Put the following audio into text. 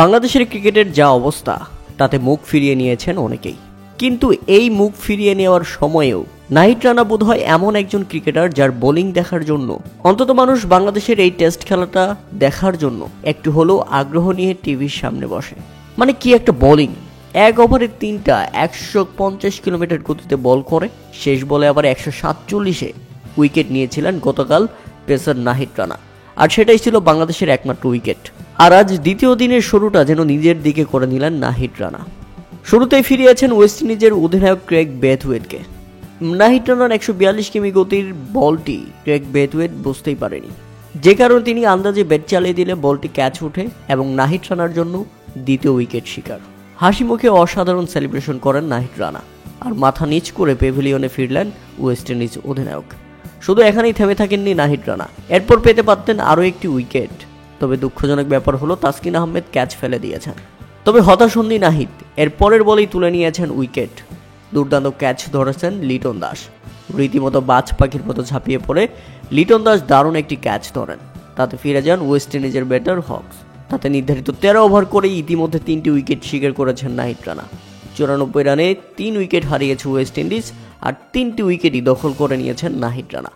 বাংলাদেশের ক্রিকেটের যা অবস্থা তাতে মুখ ফিরিয়ে নিয়েছেন অনেকেই, কিন্তু এই মুখ ফিরিয়ে নেওয়ার সময়েও নাহিদ রানা বোধহয় এমন একজন ক্রিকেটার যার বোলিং দেখার জন্য অন্তত মানুষ বাংলাদেশের এই টেস্ট খেলাটা দেখার জন্য একটু হলেও আগ্রহ নিয়ে টিভির সামনে বসে। মানে কি একটা বোলিং! এক ওভারে 3টা 150 কিলোমিটার গতিতে বল করে, শেষ বলে আবার 147-এ উইকেট নিয়েছিলেন গতকাল পেসার নাহিদ রানা, আর সেটাই ছিল বাংলাদেশের একমাত্র উইকেট। আর আজ দ্বিতীয় দিনের শুরুটা যেন নিজের দিকে করে নিলেন নাহিদ রানা। শুরুতেই ফিরিয়েছেন ওয়েস্ট ইন্ডিজের অধিনায়ক ক্রেগ বেথওয়েটকে। নাহিদ রানার 142 কিমি গতির বলটি ক্রেগ বেথওয়েট বুঝতেই পারেনি, যে কারণে তিনি আন্দাজে ব্যাট চালিয়ে দিলে বলটি ক্যাচ ওঠে এবং নাহিদ রানার জন্য দ্বিতীয় উইকেট শিকার। হাসি মুখে অসাধারণ সেলিব্রেশন করেন নাহিদ রানা, আর মাথা নিচ করে পেভিলিয়নে ফিরলেন ওয়েস্ট ইন্ডিজ অধিনায়ক। শুধু এখানেই থেমে থাকেননি নাহিদ রানা, এরপর পেতে পারতেন আরও একটি উইকেট। তবে দুঃখজনক ব্যাপার হলো তাসকিন আহমেদ ক্যাচ ফেলে দিয়েছেন। তবে হতাশ হননি নাহিদ, এর পরের বলেই তুলে নিয়েছেন উইকেট। দুর্দান্ত ক্যাচ ধরেছেন লিটন দাস। রীতিমতো বাজ পাখির মতো ঝাঁপিয়ে পড়ে লিটন দাস দারুণ একটি ক্যাচ ধরেন, তাতে ফিরে যান ওয়েস্ট ইন্ডিজের ব্যাটার হকস। তাতে নির্ধারিত 13 ওভার করেই ইতিমধ্যে 3টি উইকেট শিকার করেছেন নাহিদ রানা। 94 রানে 3 উইকেট হারিয়েছে ওয়েস্ট ইন্ডিজ, আর 3টি উইকেটই দখল করে নিয়েছেন নাহিদ রানা।